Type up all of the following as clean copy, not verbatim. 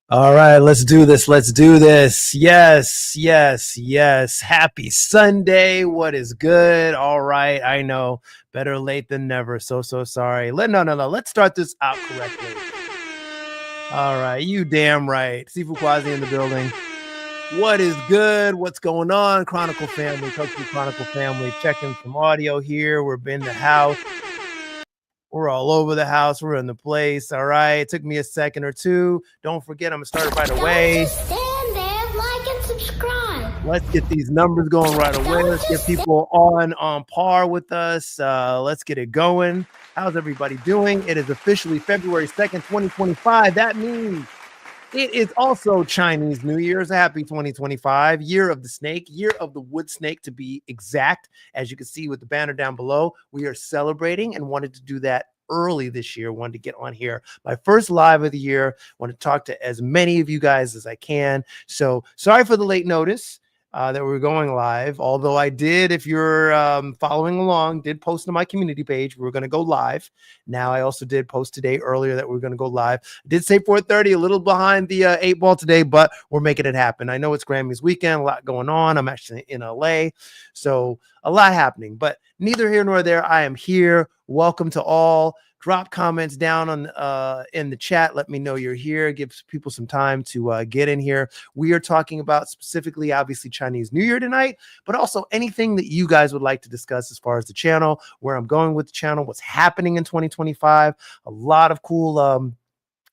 All right, let's do this. Let's do this. Yes, yes, yes. Happy Sunday. What is good? All right, I know. Better late than never. So sorry. No. Let's start this out correctly. All right, you damn right. Sifu Quasi in the building. What is good? What's going on? Chronicle family, Tokyo Chronicle family. Checking some audio here. We're in the house. We're all over the house. We're in the place. All right. It took me a second or two. Don't forget, I'm going to start right away. Stand there, like and subscribe. Let's get these numbers going right away. Let's get people on par with us. Let's get it going. How's everybody doing? It is officially February 2nd, 2025. That means it is also Chinese New Year's. Happy 2025, year of the snake, year of the wood snake to be exact. As you can see with the banner down below, we are celebrating and wanted to do that early this year. Wanted to get on here. My first live of the year. Want to talk to as many of you guys as I can. So sorry for the late notice. That we're going live, although I did, if you're following along, did post on my community page, we're going to go live. Now, I also did post today earlier that we're going to go live. I did say 4:30, a little behind the 8 ball today, but we're making it happen. I know it's Grammys weekend, a lot going on. I'm actually in LA, so a lot happening, but neither here nor there. I am here. Welcome to all. Drop comments down on in the chat. Let me know you're here. Give people some time to get in here. We are talking about specifically, obviously, Chinese New Year tonight, but also anything that you guys would like to discuss as far as the channel, where I'm going with the channel, what's happening in 2025. A lot of cool.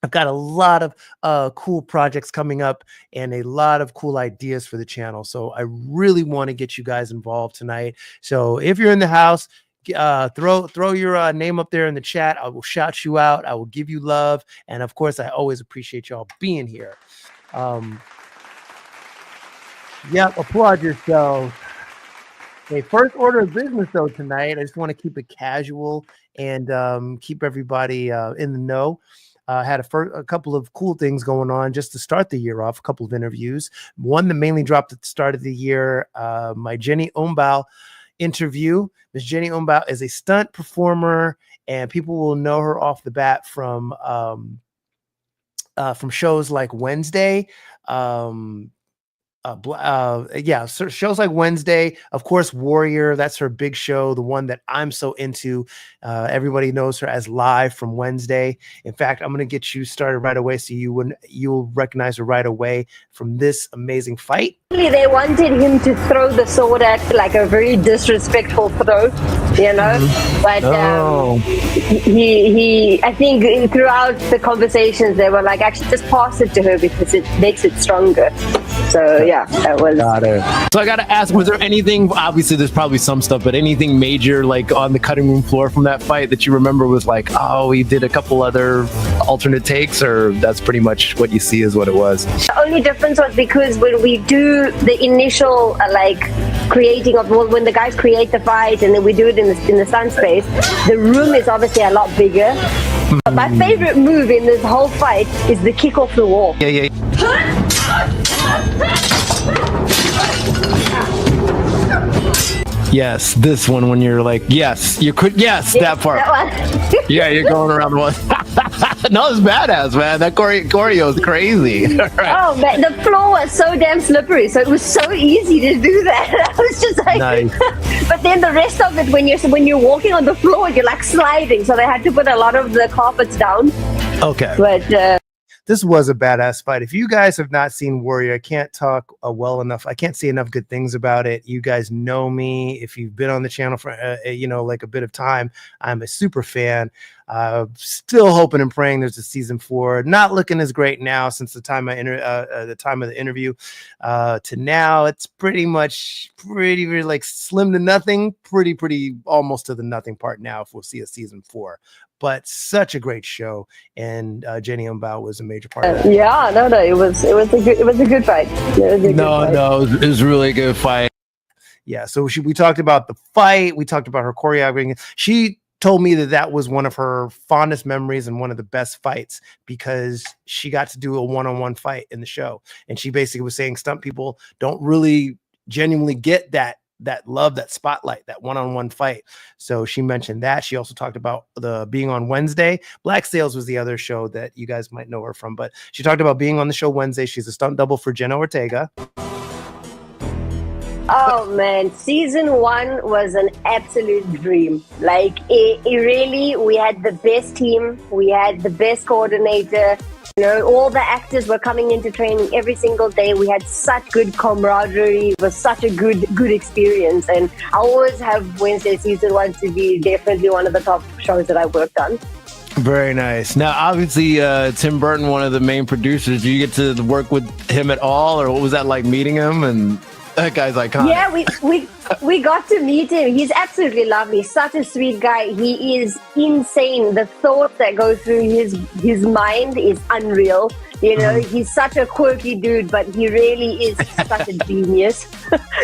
I've got a lot of cool projects coming up and a lot of cool ideas for the channel. So I really want to get you guys involved tonight. So if you're in the house, throw your name up there in the chat. I will shout you out. I will give you love, and of course, I always appreciate y'all being here. Yep, applaud yourselves. Okay, first order of business though tonight. I just want to keep it casual and keep everybody in the know. Had a couple of cool things going on just to start the year off. A couple of interviews. One that mainly dropped at the start of the year. My Jenny Umbhau interview. Miss Jenny Umbhau is a stunt performer, and people will know her off the bat from shows like Wednesday. Shows like Wednesday, of course, Warrior. That's her big show, the one that I'm so into. Everybody knows her as Live from Wednesday. In fact, I'm gonna get you started right away, so you'll recognize her right away from this amazing fight. They wanted him to throw the sword at like a very disrespectful throw, you know. But he, I think throughout the conversations, they were like, actually, just pass it to her because it makes it stronger. So yeah, that was. Got it. So I got to ask, was there anything? Obviously, there's probably some stuff, but anything major like on the cutting room floor from that fight that you remember was like, oh, we did a couple other alternate takes, or that's pretty much what you see is what it was? The only difference was because when we do the initial creating of when the guys create the fight and then we do it in the stunt space, the room is obviously a lot bigger. But my favorite move in this whole fight is the kick off the wall. Yeah. Yes, this one when you're like, yes, you could, yes, that part. That one. Yeah, you're going around the one. No, it's badass, man. That choreo is crazy. Right. Oh, man, the floor was so damn slippery, so it was so easy to do that. I was just like, nice. But then the rest of it, when you're walking on the floor, you're like sliding, so they had to put a lot of the carpets down. Okay. But this was a badass fight. If you guys have not seen Warrior, I can't talk well enough. I can't say enough good things about it. You guys know me. If you've been on the channel for like a bit of time, I'm a super fan. Still hoping and praying there's a season 4. Not looking as great now since the time of the interview to now. It's pretty like slim to nothing. Pretty almost to the nothing part now. If we'll see a season 4. But such a great show, and Jenny Umbhau was a major part of it. Yeah, no, it was a good fight. It was really a good fight. Yeah, so we talked about the fight. We talked about her choreography. She told me that was one of her fondest memories and one of the best fights because she got to do a one-on-one fight in the show, and she basically was saying stunt people don't really genuinely get that love, that spotlight, that one-on-one fight. So she mentioned that. She also talked about the being on Wednesday. Black Sails was the other show that you guys might know her from, but she talked about being on the show Wednesday. She's a stunt double for Jenna Ortega. Oh man, season 1 was an absolute dream. Like it really, we had the best team, we had the best coordinator. You know, all the actors were coming into training every single day. We had such good camaraderie. It was such a good experience. And I always have Wednesday season 1 to be definitely one of the top shows that I worked on. Very nice. Now, obviously, Tim Burton, one of the main producers. Do you get to work with him at all, or what was that like meeting him? And that guy's iconic. Yeah, we got to meet him. He's absolutely lovely. Such a sweet guy. He is insane. The thoughts that go through his mind is unreal. You know, he's such a quirky dude, but he really is such a genius.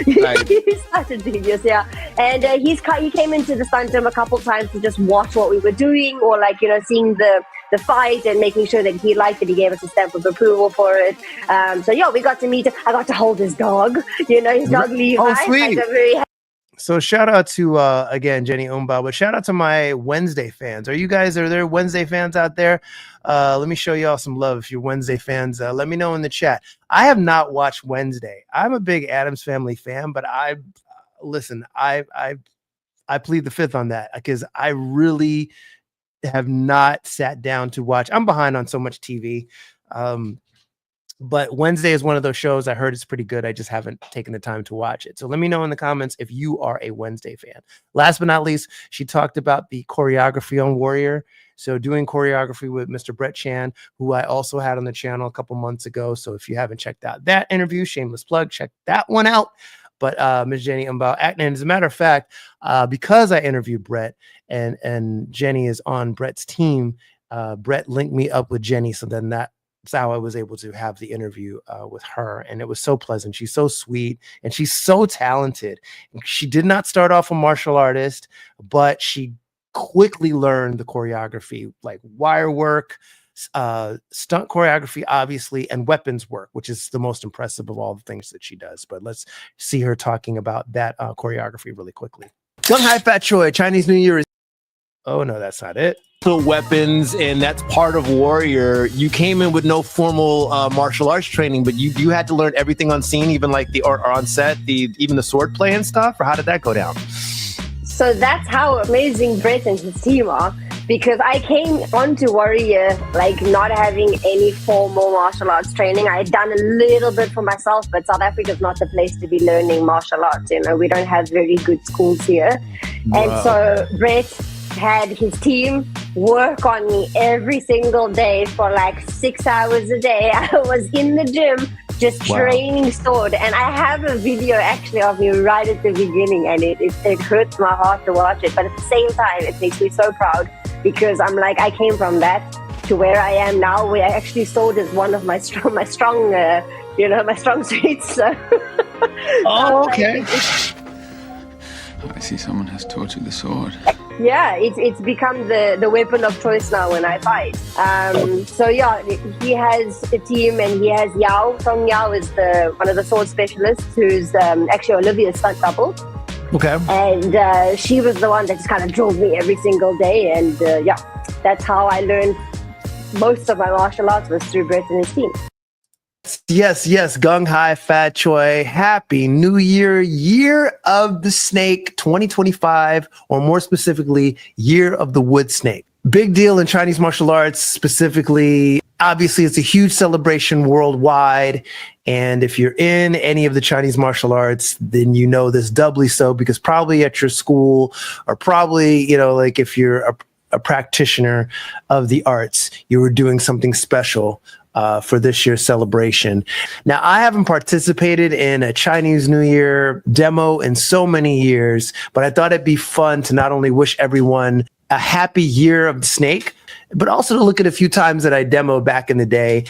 He's such a genius, yeah. And he came into the stunt room a couple times to just watch what we were doing, or like, you know, seeing the fight and making sure that he liked it. He gave us a stamp of approval for it. So yeah, we got to meet him. I got to hold his dog. You know, his dog Levi. Oh, sweet. So shout out to again Jenny Umbhau, but shout out to my Wednesday fans. Are there Wednesday fans out there? Let me show y'all some love if you're Wednesday fans. Let me know in the chat. I have not watched Wednesday. I'm a big Addams Family fan, but I plead the fifth on that because I really have not sat down to watch. I'm behind on so much TV. But Wednesday is one of those shows I heard it's pretty good. I just haven't taken the time to watch it. So let me know in the comments if you are a Wednesday fan. Last but not least, she talked about the choreography on Warrior. So doing choreography with Mr. Brett Chan, who I also had on the channel a couple months ago. So if you haven't checked out that interview, shameless plug, check that one out. But Ms. Jenny Umbhau, and as a matter of fact, because I interviewed Brett and Jenny is on Brett's team, Brett linked me up with Jenny. So then that's how I was able to have the interview with her. And it was so pleasant. She's so sweet and she's so talented. She did not start off a martial artist, but she quickly learned the choreography, like wire work, stunt choreography, obviously, and weapons work, which is the most impressive of all the things that she does. But let's see her talking about that choreography really quickly. Gung Hay Fat Choy, Chinese New Year is... Oh, no, that's not it. Weapons, and that's part of Warrior. You came in with no formal martial arts training, but you had to learn everything on scene, even like or on set, even the sword play and stuff, or how did that go down? So that's how amazing Brett and his team are, because I came onto Warrior like not having any formal martial arts training. I had done a little bit for myself, but South Africa is not the place to be learning martial arts. You know, we don't have very good schools here. Wow. And so Brett had his team work on me every single day for like 6 hours a day. I was in the gym just training sword, and I have a video actually of me right at the beginning, and it hurts my heart to watch it, but at the same time it makes me so proud, because I'm like, I came from that to where I am now, where actually sword is one of my strong suits. So. Oh, okay. I see someone has taught you the sword. Yeah, it's become the weapon of choice now when I fight. So yeah, he has a team, and he has Yao. Song Yao is one of the sword specialists, who's actually Olivia's stunt double. Okay. And she was the one that just kind of drove me every single day, and yeah, that's how I learned most of my martial arts, was through Brett and his team. Yes, Gung Hay Fat Choy. Happy New Year, Year of the Snake 2025, or more specifically, Year of the Wood Snake. Big deal in Chinese martial arts specifically. Obviously, it's a huge celebration worldwide. And if you're in any of the Chinese martial arts, then you know this doubly so, because probably at your school, or probably, you know, like if you're a practitioner of the arts, you were doing something special for this year's celebration. Now, I haven't participated in a Chinese New Year demo in so many years, but I thought it'd be fun to not only wish everyone a happy year of the snake, but also to look at a few times that I demoed back in the day,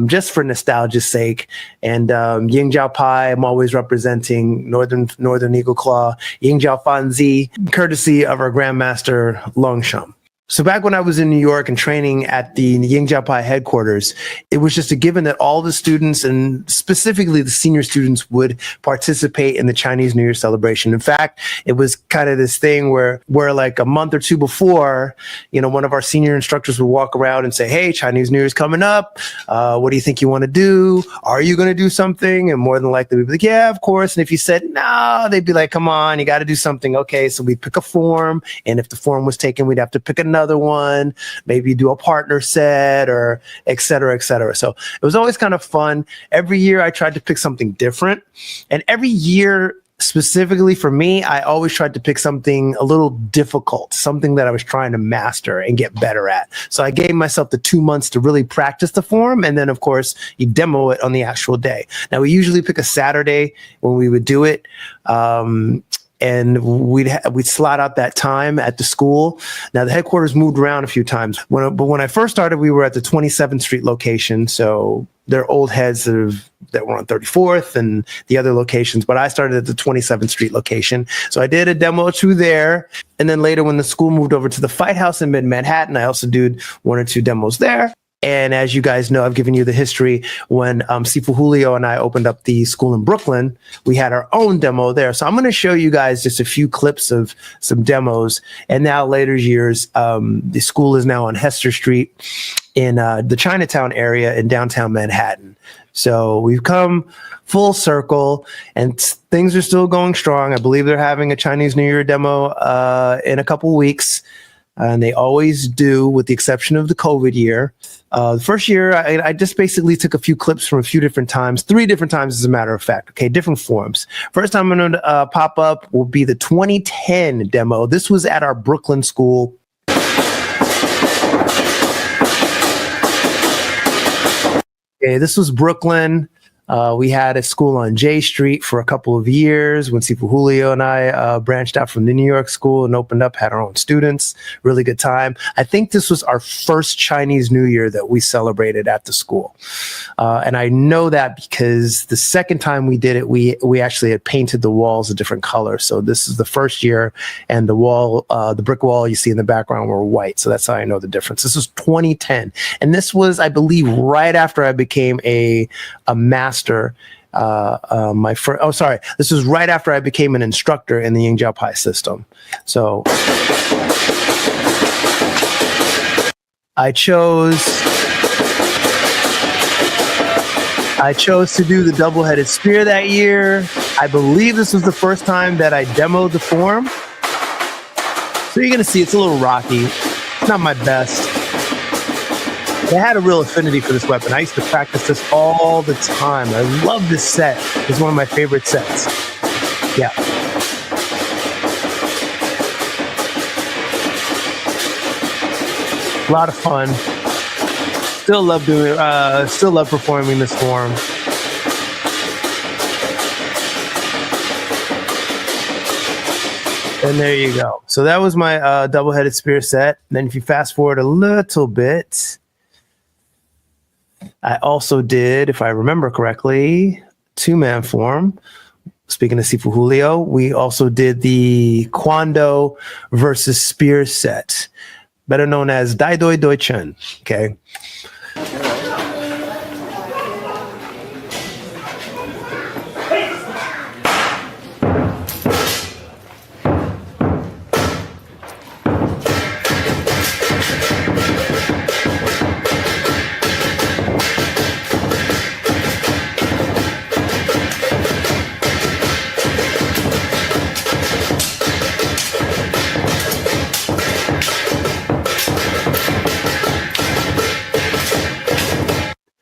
just for nostalgia's sake. And Ying Jiao Pai, I'm always representing Northern Eagle Claw, Ying Jiao Fan Zi, courtesy of our Grandmaster Long Shum. So back when I was in New York and training at the Ying Jiao Pai headquarters, it was just a given that all the students, and specifically the senior students, would participate in the Chinese New Year celebration. In fact, it was kind of this thing where like a month or two before, one of our senior instructors would walk around and say, "Hey, Chinese New Year's coming up. What do you think you want to do? Are you going to do something?" And more than likely we'd be like, "Yeah, of course." And if you said no, they'd be like, "Come on, you got to do something." Okay, so we'd pick a form, and if the form was taken, we'd have to pick another one, maybe do a partner set, or et cetera, et cetera. So it was always kind of fun. Every year I tried to pick something different. And every year, specifically for me, I always tried to pick something a little difficult, something that I was trying to master and get better at. So I gave myself the 2 months to really practice the form. And then, of course, you demo it on the actual day. Now, we usually pick a Saturday when we would do it. And we'd slot out that time at the school. Now, the headquarters moved around a few times. But when I first started, we were at the 27th Street location. So there are old heads that were on 34th and the other locations. But I started at the 27th Street location. So I did a demo or two there. And then later, when the school moved over to the Fight House in mid-Manhattan, I also did 1 or 2 demos there. And as you guys know, I've given you the history. When Sifu Julio and I opened up the school in Brooklyn, we had our own demo there. So I'm going to show you guys just a few clips of some demos. And now later years, the school is now on Hester Street in the Chinatown area in downtown Manhattan. So we've come full circle, and things are still going strong. I believe they're having a Chinese New Year demo in a couple weeks. And they always do, with the exception of the COVID year. The first year, I just basically took a few clips from a few different times, 3 different times, as a matter of fact. Okay, different forms. First time I'm going to pop up will be the 2010 demo. This was at our Brooklyn school. Okay, this was Brooklyn. We had a school on J Street for a couple of years when Sifu Julio and I branched out from the New York school and opened up, had our own students. Really good time. I think this was our first Chinese New Year that we celebrated at the school. And I know that because the second time we did it, we actually had painted the walls a different color. So this is the first year, and the wall, the brick wall you see in the background were white. So that's how I know the difference. This was 2010. And this was, I believe, right after I became a master. This was right after I became an instructor in the Ying Jiao Pai system. So I chose to do the double-headed spear that year. I believe this was the first time that I demoed the form. So you're gonna see it's a little rocky. It's not my best. I had a real affinity for this weapon. I used to practice this all the time. I love this set. It's one of my favorite sets. Yeah. A lot of fun. Still love performing this form. And there you go. So that was my double-headed spear set. And then if you fast forward a little bit, I also did, if I remember correctly, 2-man form. Speaking of Sifu Julio, we also did the Kwando versus Spear set, better known as Dai Doi Doi Chen. Okay.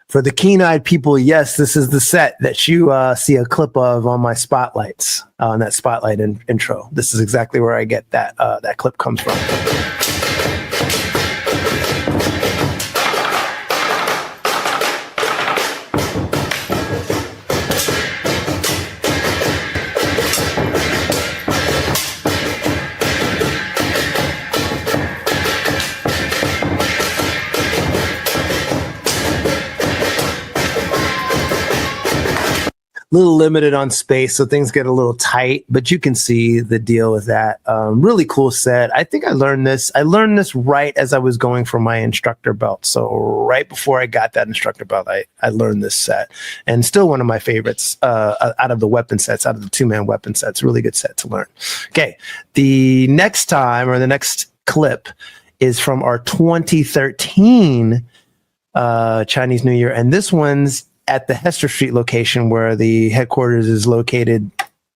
For the keen-eyed people, yes, this is the set that you see a clip of on my spotlights, on that spotlight intro. This is exactly where I get that clip comes from. little limited on space, so things get a little tight, but you can see the deal with that. Really cool set. I think I learned this right as I was going for my instructor belt. So right before I got that instructor belt, I learned this set, and still one of my favorites out of the weapon sets, out of the 2-man weapon sets. Really good set to learn. Okay, the next time, or the next clip, is from our 2013 Chinese New Year, and this one's at the Hester Street location where the headquarters is located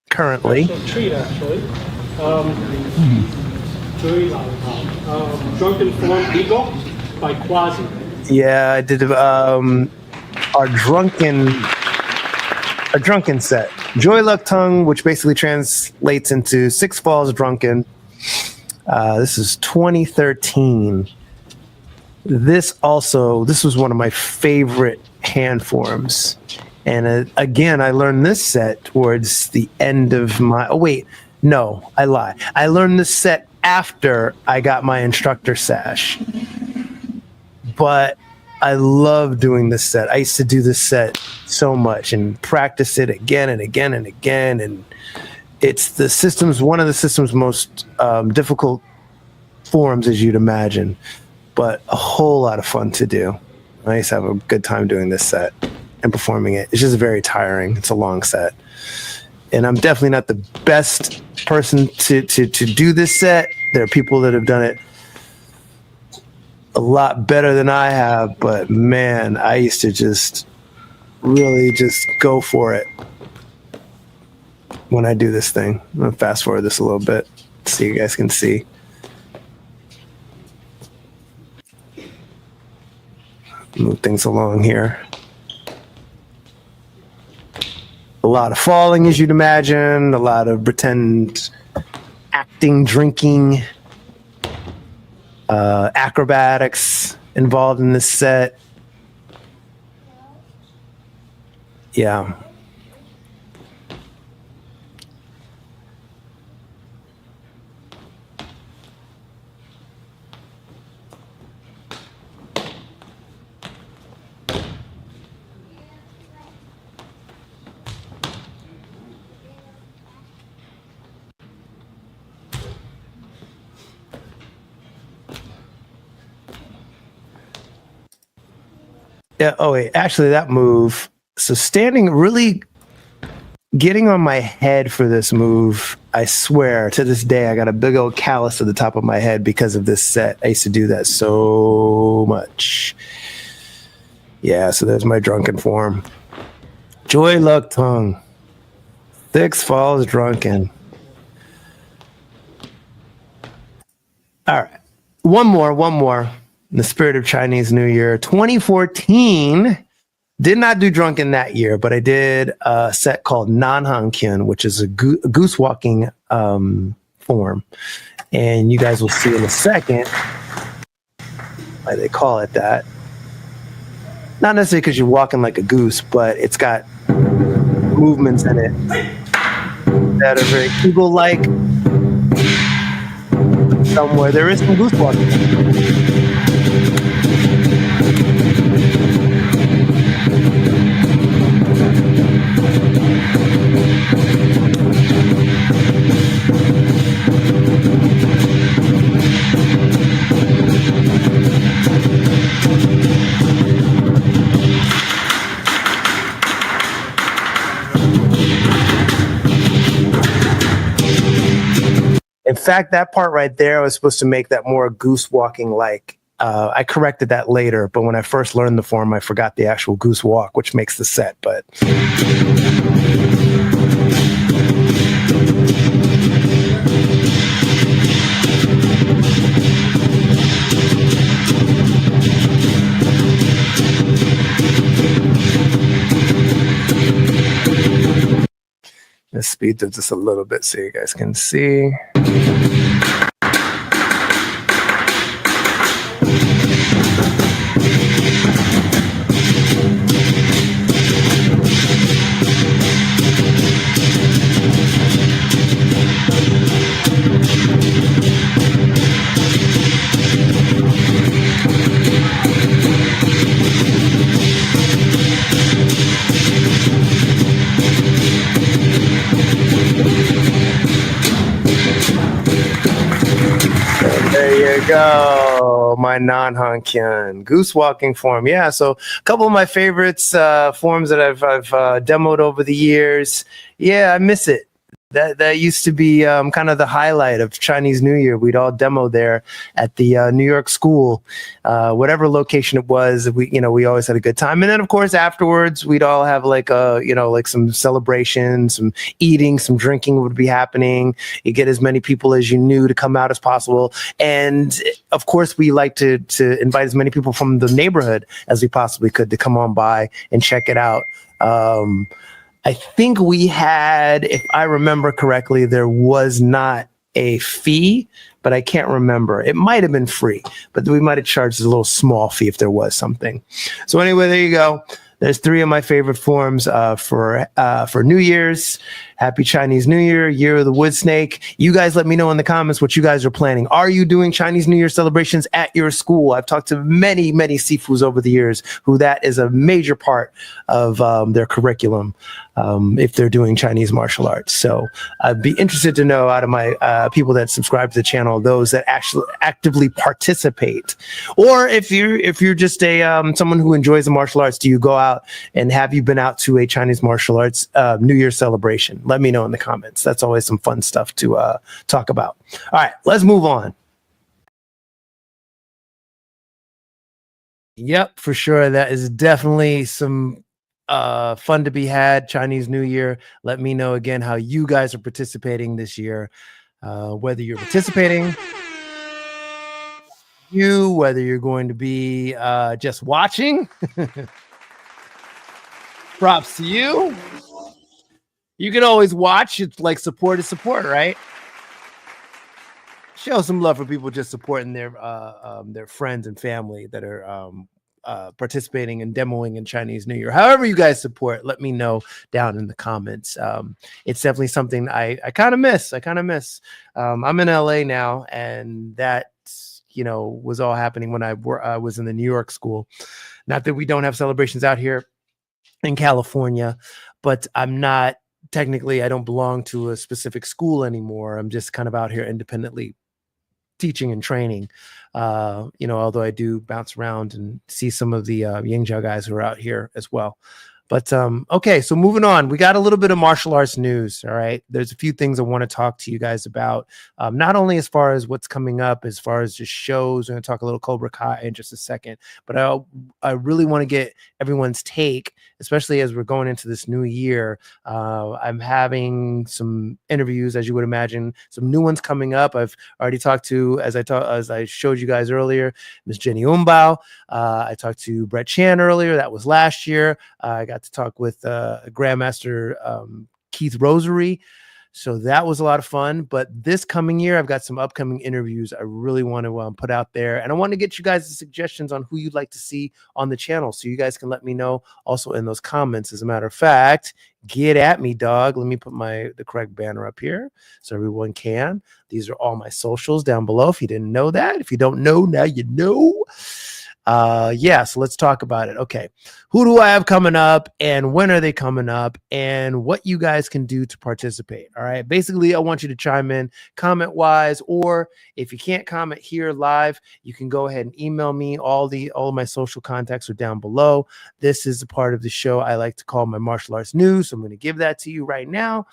currently. Treat actually. Drunken Form Eagle by Quasi. Yeah, I did our drunken set. Joy Luck Tongue, which basically translates into Six Falls Drunken. This is 2013. This was one of my favorite hand forms. And again, I learned this set towards the end of my... Oh, wait. No, I lie. I learned this set after I got my instructor sash. But I love doing this set. I used to do this set so much and practice it again and again and again. And it's one of the system's most difficult forms, as you'd imagine, but a whole lot of fun to do. I used to have a good time doing this set and performing it. It's just very tiring. It's a long set. And I'm definitely not the best person to do this set. There are people that have done it a lot better than I have, but man, I used to just really just go for it when I do this thing. I'm going to fast forward this a little bit so you guys can see. Move things along here. A lot of falling, as you'd imagine, a lot of pretend acting, drinking, acrobatics involved in this set. Yeah. Yeah. Oh, wait. Actually, that move. So standing, really getting on my head for this move. I swear, to this day, I got a big old callus to the top of my head because of this set. I used to do that so much. Yeah. So there's my drunken form. Joy Luck Tongue. Six Falls Drunken. All right. One more. In the spirit of Chinese New Year, 2014. Did not do drunken that year, but I did a set called Nanhang Kyun, which is a goose walking form. And you guys will see in a second why they call it that. Not necessarily because you're walking like a goose, but it's got movements in it that are very eagle-like. Somewhere there is some goose walking. In fact, that part right there, I was supposed to make that more goose walking like. I corrected that later, but when I first learned the form, I forgot the actual goose walk, which makes the set. But let's speed through this a little bit so you guys can see. we go. My non-Hankyun goose walking form. Yeah, so a couple of my favorites forms that I've demoed over the years. Yeah, I miss it. That used to be kind of the highlight of Chinese New Year. We'd all demo there at the New York school, whatever location it was. We always had a good time. And then of course afterwards we'd all have like some celebration, some eating, some drinking would be happening. You get as many people as you knew to come out as possible. And of course we like to invite as many people from the neighborhood as we possibly could to come on by and check it out. I think we had, if I remember correctly, there was not a fee, but I can't remember. It might have been free, but we might have charged a little small fee if there was something. So anyway, there you go. There's 3 of my favorite forms for New Year's. Happy Chinese New Year, Year of the Wood Snake. You guys let me know in the comments what you guys are planning. Are you doing Chinese New Year celebrations at your school? I've talked to many, many sifus over the years who that is a major part of their curriculum if they're doing Chinese martial arts. So I'd be interested to know out of my people that subscribe to the channel, those that actually actively participate. Or if you're just a someone who enjoys the martial arts, do you go out and have you been out to a Chinese martial arts New Year celebration? Let me know in the comments. That's always some fun stuff to talk about. All right, let's move on. Yep, for sure. That is definitely some fun to be had. Chinese New Year. Let me know again how you guys are participating this year. Whether you're participating, whether you're going to be just watching. Props to you. You can always watch. It's like support is support, right? Show some love for people just supporting their friends and family that are participating and demoing in Chinese New Year. However you guys support, let me know down in the comments. It's definitely something I kind of miss. I'm in LA now, and that was all happening when I was in the New York school. Not that we don't have celebrations out here in California, but I'm not technically, I don't belong to a specific school anymore. I'm just kind of out here independently teaching and training, although I do bounce around and see some of the Yingjiao guys who are out here as well. But okay, so moving on, we got a little bit of martial arts news. All right, there's a few things I want to talk to you guys about, not only as far as what's coming up, as far as just shows. We're going to talk a little Cobra Kai in just a second, but I really want to get everyone's take, especially as we're going into this new year. I'm having some interviews, as you would imagine, some new ones coming up. I've already talked to, as I showed you guys earlier, Miss Jenny Umbhau. I talked to Brett Chan earlier. That was last year. I got to talk with Grandmaster Keith Rosary. So that was a lot of fun. But this coming year, I've got some upcoming interviews I really want to put out there. And I want to get you guys suggestions on who you'd like to see on the channel. So you guys can let me know also in those comments. As a matter of fact, get at me, dog. Let me put the correct banner up here so everyone can. These are all my socials down below if you didn't know that. If you don't know, now you know. So let's talk about it. Okay, who do I have coming up, and when are they coming up, and what you guys can do to participate? All right, basically I want you to chime in comment wise, or if you can't comment here live, you can go ahead and email me. All of my social contacts are down below. This is a part of the show I like to call my martial arts news, so I'm going to give that to you right now.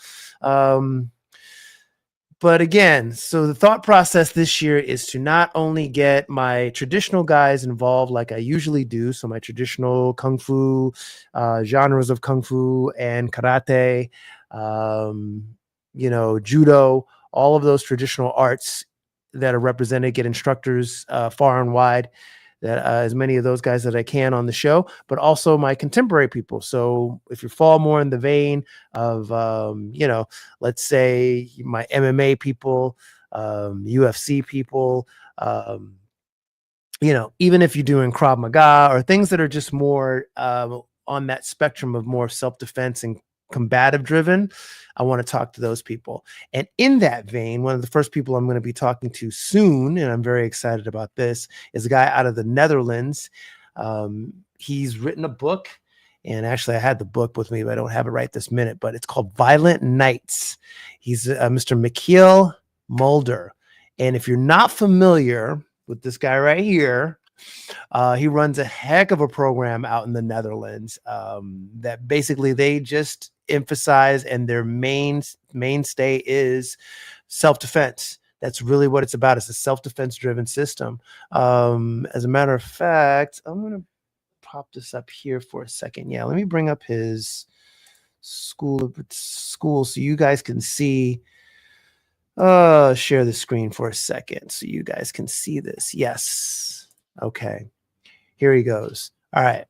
But again, so the thought process this year is to not only get my traditional guys involved like I usually do, so my traditional Kung Fu, genres of Kung Fu and Karate, Judo, all of those traditional arts that are represented, get instructors far and wide, that as many of those guys that I can on the show, but also my contemporary people. So if you fall more in the vein of, let's say my MMA people, UFC people, even if you're doing Krav Maga or things that are just more on that spectrum of more self-defense and combative driven, I want to talk to those people. And in that vein, one of the first people I'm going to be talking to soon, and I'm very excited about this, is a guy out of the Netherlands. He's written a book, and actually I had the book with me, but I don't have it right this minute, but it's called Violent Nights. He's Mr. Mikael Mulder. And if you're not familiar with this guy right here. He runs a heck of a program out in the Netherlands that basically they just emphasize, and their mainstay is self-defense. That's really what it's about. It's a self-defense driven system. As a matter of fact, I'm going to pop this up here for a second. Yeah, let me bring up his school so you guys can see. Share the screen for a second so you guys can see this. Yes. Okay. Here he goes. All right.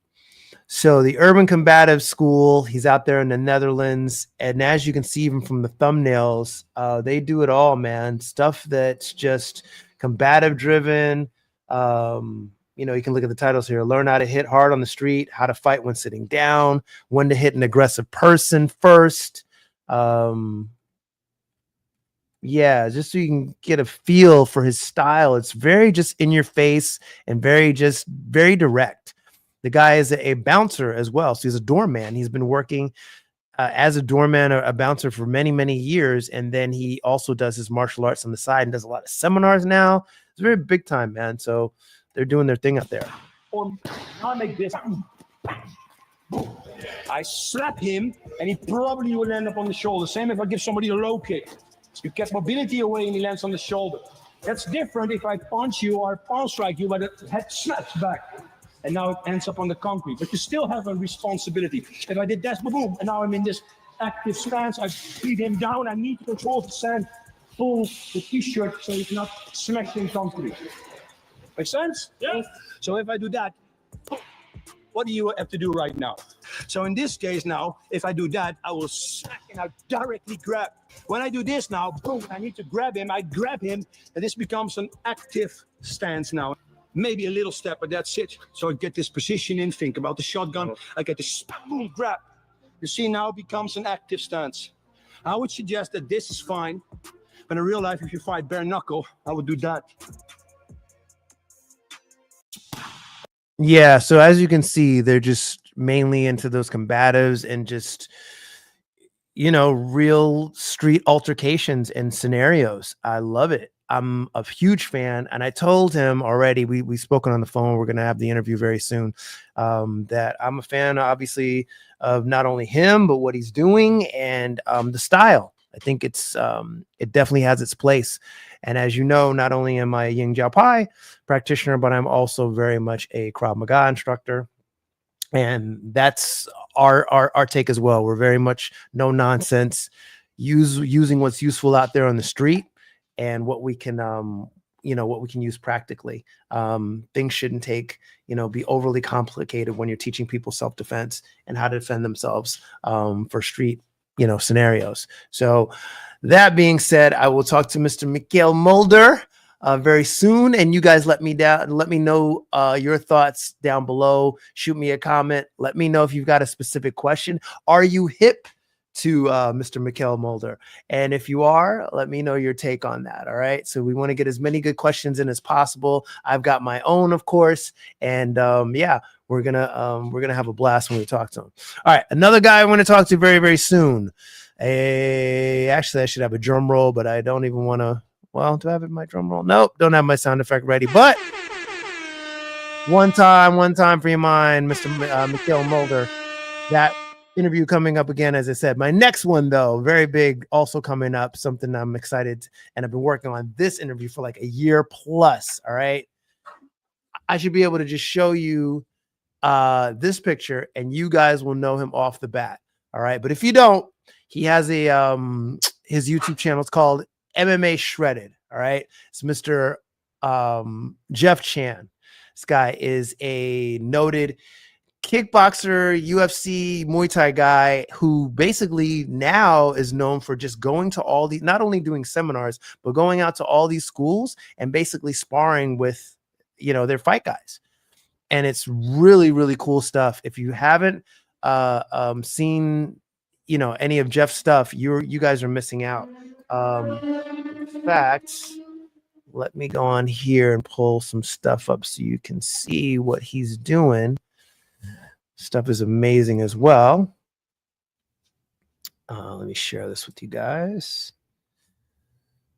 So the Urban Combative School, he's out there in the Netherlands. And as you can see, even from the thumbnails, they do it all, man. Stuff that's just combative driven. You know, you can look at the titles here. Learn how to hit hard on the street, how to fight when sitting down, when to hit an aggressive person first. Yeah, just so you can get a feel for his style. It's very just in your face and very direct. The guy is a bouncer as well. So he's a doorman. He's been working as a doorman, a bouncer for many, many years. And then he also does his martial arts on the side and does a lot of seminars now. It's very big time, man. So they're doing their thing up there. I make this. I slap him, and he probably will end up on the shoulder. Same if I give somebody a low kick. You get mobility away and he lands on the shoulder. That's different if I punch you or palm strike you, but the head snaps back. And now it ends up on the concrete. But you still have a responsibility. If I did that, boom, and now I'm in this active stance, I feed him down, I need to control the sand, pull the t-shirt so it's not smashing concrete. Make sense? Yes. So if I do that, what do you have to do right now? So in this case now, if I do that, I will smack and I directly grab. When I do this now, boom, I need to grab him. I grab him, and this becomes an active stance now. Maybe a little step, but that's it. So I get this position in, think about the shotgun. I get this boom, grab. You see now it becomes an active stance. I would suggest that this is fine. But in real life, if you fight bare knuckle, I would do that. Yeah, so as you can see, they're just mainly into those combatives and just, you know, real street altercations and scenarios. I love it. I'm a huge fan, and I told him already, we've spoken on the phone, we're going to have the interview very soon, that I'm a fan, obviously, of not only him, but what he's doing and the style. I think it's it definitely has its place. And as you know, not only am I a Ying Jiao Pai practitioner, but I'm also very much a Krav Maga instructor. And that's our take as well. We're very much no nonsense, using what's useful out there on the street and what we can what we can use practically. Things shouldn't be overly complicated when you're teaching people self-defense and how to defend themselves for street scenarios. So that being said, I will talk to Mr. Mikael Mulder very soon, and you guys let me know your thoughts down below. Shoot me a comment. Let me know if you've got a specific question. Are you hip to Mr. Mikael Mulder? And if you are, let me know your take on that. All right. So we want to get as many good questions in as possible. I've got my own, of course, and yeah, we're gonna have a blast when we talk to him. All right, another guy I want to talk to very, very soon. Actually, I should have a drum roll, but I don't even want to. Well, do I have my drum roll? Nope, don't have my sound effect ready. But one time for your mind, Mr. Mikael Mulder. That interview coming up again, as I said. My next one, though, very big, also coming up. Something I'm excited, and I've been working on this interview for like a year plus. All right, I should be able to just show you this picture, and you guys will know him off the bat. All right, but if you don't, he has a his YouTube channel. It's called MMA Shredded. All right, it's Mr. Jeff Chan. This guy is a noted kickboxer, UFC, Muay Thai guy who basically now is known for just going to all these, not only doing seminars, but going out to all these schools and basically sparring with, their fight guys. And it's really, really cool stuff. If you haven't seen, any of Jeff's stuff, you guys are missing out. In fact, let me go on here and pull some stuff up so you can see what he's doing. Stuff is amazing as well. Let me share this with you guys.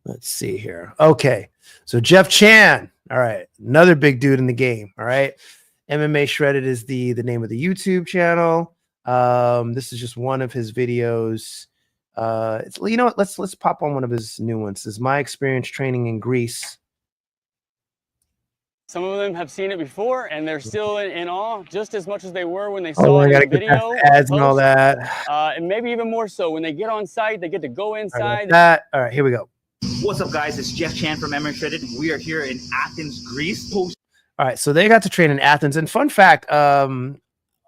Let's see here. Okay. So Jeff Chan. All right. Another big dude in the game. All right. MMA Shredded is the name of the YouTube channel. This is just one of his videos. It's, you know what? Let's pop on one of his new ones. This is my experience training in Greece. Some of them have seen it before, and they're still in awe just as much as they were when they saw it in the video. Ads and all that. And maybe even more so when they get on site, they get to go inside. All right, here we go. What's up, guys? It's Jeff Chan from MMA Shredded. We are here in Athens, Greece. All right, so they got to train in Athens. And fun fact, I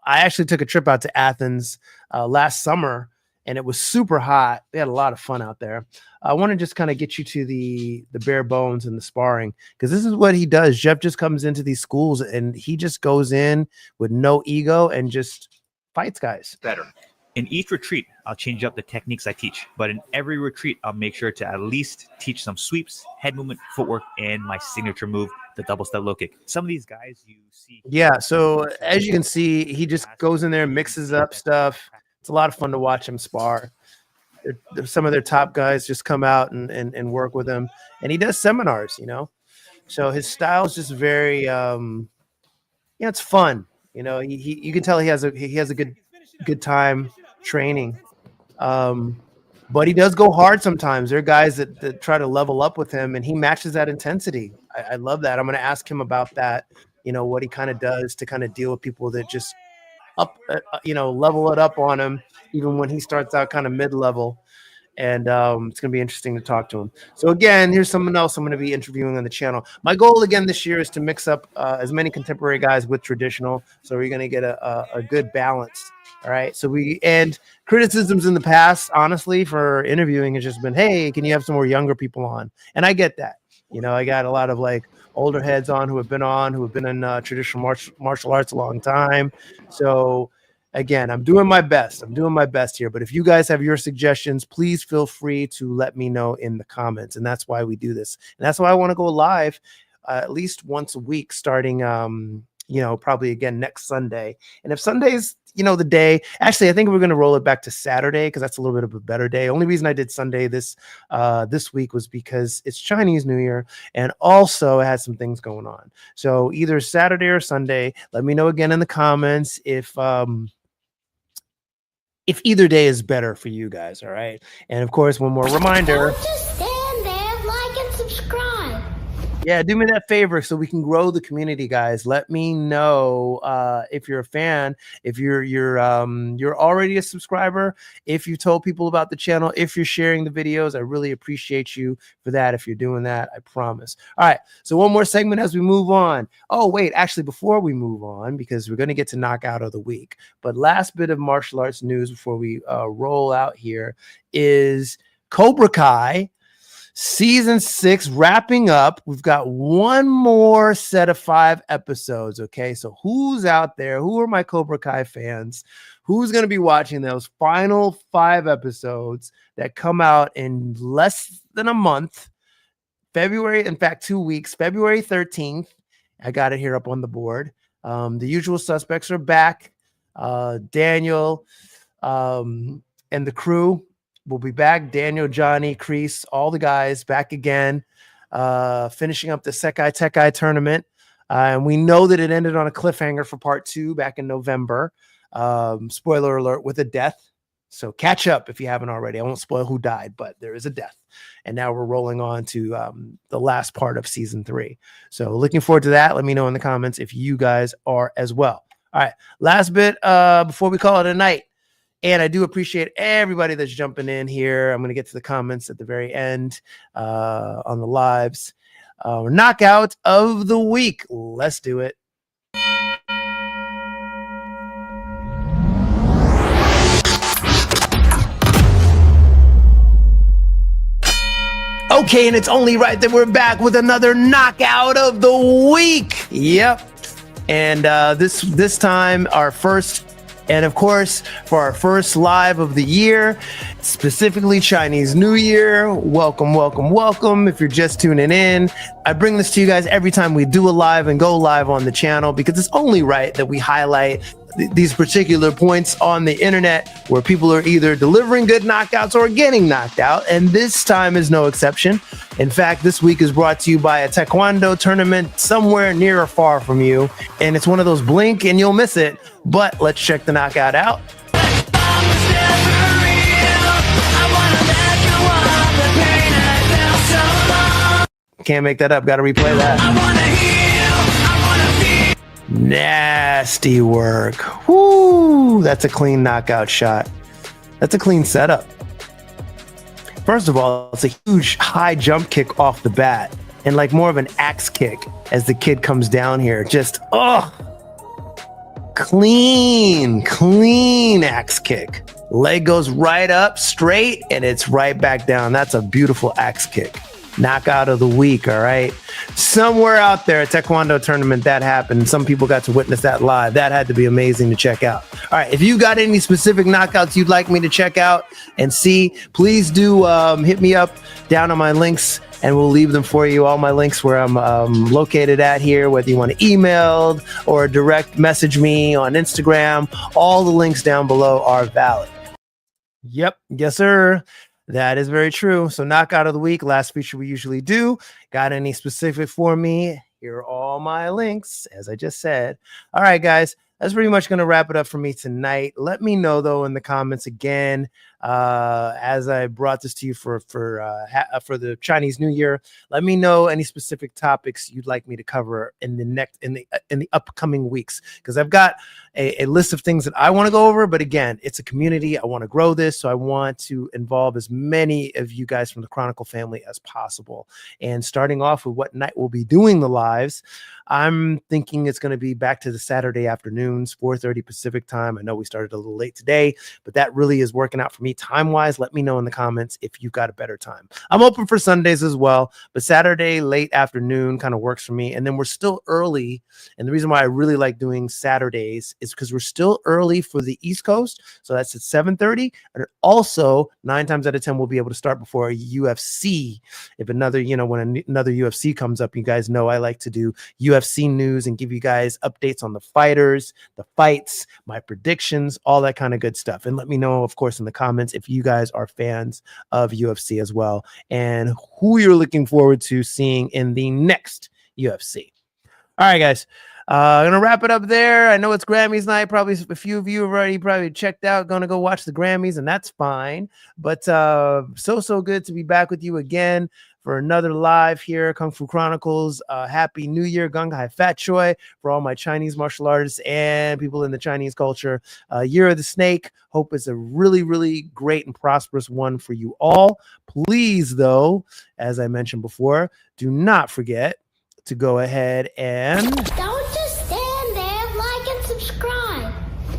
actually took a trip out to Athens last summer, and it was super hot. They had a lot of fun out there. I want to just kind of get you to the bare bones and the sparring, because this is what he does. Jeff just comes into these schools and he just goes in with no ego and just fights guys. Better. In each retreat, I'll change up the techniques I teach, but in every retreat, I'll make sure to at least teach some sweeps, head movement, footwork, and my signature move, the double step low kick. Some of these guys you see. Yeah, so as you can see, he just goes in there, mixes up stuff. It's a lot of fun to watch him spar. Some of their top guys just come out and work with him, and he does seminars, you know. So his style is just very, it's fun. You know, you can tell he has a good time training, but he does go hard sometimes. There are guys that try to level up with him, and he matches that intensity. I love that. I'm going to ask him about that. You know, what he kind of does to kind of deal with people that just level it up on him, even when he starts out kind of mid-level. And it's going to be interesting to talk to him. So again, here's someone else I'm going to be interviewing on the channel. My goal again this year is to mix up as many contemporary guys with traditional. So we're going to get a good balance. All right. So and criticisms in the past, honestly, for interviewing has just been, hey, can you have some more younger people on? And I get that. You know, I got a lot of like older heads on who have been in traditional martial arts a long time. So again, I'm doing my best. Here. But if you guys have your suggestions, please feel free to let me know in the comments. And that's why we do this. And that's why I want to go live at least once a week, starting, probably again next Sunday. And if Sunday's, the day, actually, I think we're going to roll it back to Saturday because that's a little bit of a better day. Only reason I did Sunday this week was because it's Chinese New Year, and also it had some things going on. So either Saturday or Sunday. Let me know again in the comments if either day is better for you guys. All right. And of course, one more reminder. Don't just stand there, like and subscribe. Yeah, do me that favor so we can grow the community, guys. Let me know if you're a fan, if you're already a subscriber, if you told people about the channel, if you're sharing the videos. I really appreciate you for that. If you're doing that, I promise. All right, so one more segment as we move on. Oh, wait, actually, before we move on, because we're going to get to knockout of the week, but last bit of martial arts news before we roll out here is Cobra Kai Season 6 wrapping up. We've got one more set of 5 episodes. Okay, so who's out there? Who are my Cobra Kai fans? Who's going to be watching those final 5 episodes that come out in less than a month? February, in fact, 2 weeks, February 13th. I got it here up on the board. The usual suspects are back. Daniel and the crew will be back. Daniel, Johnny, Kreese, all the guys back again, finishing up the Sekai Tekai tournament. And we know that it ended on a cliffhanger for part 2 back in November. Spoiler alert, with a death. So catch up if you haven't already. I won't spoil who died, but there is a death. And now we're rolling on to the last part of season 3. So looking forward to that. Let me know in the comments if you guys are as well. All right, last bit before we call it a night. And I do appreciate everybody that's jumping in here. I'm going to get to the comments at the very end on the lives. Knockout of the week. Let's do it. Okay, and it's only right that we're back with another knockout of the week. Yep. And this time, our first. And of course, for our first live of the year, specifically Chinese New Year, welcome, welcome, welcome. If you're just tuning in, I bring this to you guys every time we do a live and go live on the channel because it's only right that we highlight these particular points on the internet where people are either delivering good knockouts or getting knocked out, and this time is no exception. In fact, this week is brought to you by a taekwondo tournament somewhere near or far from you, and it's one of those blink and you'll miss it. But let's check the knockout out. Can't make that up. Got to replay that. Nasty work. Woo! That's a clean knockout shot. That's a clean setup. First of all, it's a huge high jump kick off the bat and like more of an axe kick as the kid comes down here. Just, clean axe kick. Leg goes right up straight and it's right back down. That's a beautiful axe kick. Knockout of the week, all right? Somewhere out there, a taekwondo tournament that happened. Some people got to witness that live. That had to be amazing to check out. All right, if you got any specific knockouts you'd like me to check out and see, please do hit me up down on my links and we'll leave them for you. All my links where I'm located at here, whether you want to email or direct message me on Instagram, all the links down below are valid. Yep, yes, sir. That is very true. So knockout of the week, last feature we usually do. Got any specific for me? Here are all my links, as I just said. All right, guys, that's pretty much going to wrap it up for me tonight. Let me know, though, in the comments again, as I brought this to you for the Chinese New Year. Let me know any specific topics you'd like me to cover in the upcoming weeks, because I've got a list of things that I want to go over. But again, it's a community. I want to grow this, so I want to involve as many of you guys from the Chronicle family as possible. And starting off with what night we'll be doing the lives, I'm thinking it's going to be back to the Saturday afternoons, 4:30 Pacific time. I know we started a little late today, but that really is working out for me time-wise. Let me know in the comments if you've got a better time. I'm open for Sundays as well, but Saturday late afternoon kind of works for me. And then we're still early. And the reason why I really like doing Saturdays is because we're still early for the East Coast. So that's at 7:30. And also 9 times out of 10, we'll be able to start before a UFC. If another, when another UFC comes up, you guys know I like to do UFC news and give you guys updates on the fighters, the fights, my predictions, all that kind of good stuff. And let me know, of course, in the comments if you guys are fans of UFC as well and who you're looking forward to seeing in the next UFC. All right, guys. I'm going to wrap it up there. I know it's Grammys night. Probably a few of you have already probably checked out, going to go watch the Grammys, and that's fine. But so good to be back with you again for another live here, Kung Fu Chronicles. Happy New Year, Gung Hay Fat Choy, for all my Chinese martial artists and people in the Chinese culture. Year of the Snake. Hope it's a really, really great and prosperous one for you all. Please, though, as I mentioned before, do not forget to go ahead and Don't just stand there, like and subscribe.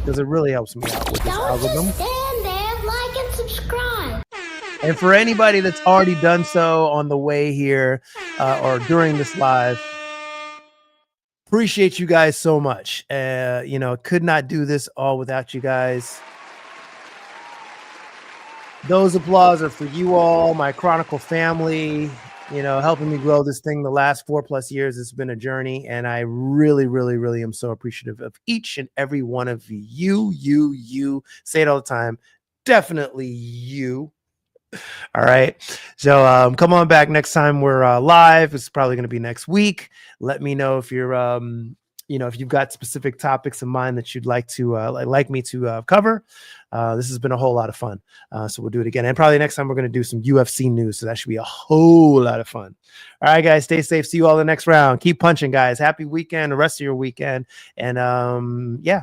because it really helps me out with this algorithm. Just stand there, like and subscribe. And for anybody that's already done so on the way here or during this live, appreciate you guys so much. Could not do this all without you guys. Those applause are for you all, my Chronicle family, helping me grow this thing the last 4+ years. It's been a journey, and I really, really, really am so appreciative of each and every one of you. You say it all the time. Definitely you. All right. So come on back next time we're live. It's probably going to be next week. Let me know if you're, if you've got specific topics in mind that you'd like to like me to cover. This has been a whole lot of fun. So we'll do it again. And probably next time we're going to do some UFC news. So that should be a whole lot of fun. All right, guys, stay safe. See you all the next round. Keep punching, guys. Happy weekend, the rest of your weekend. And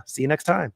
see you next time.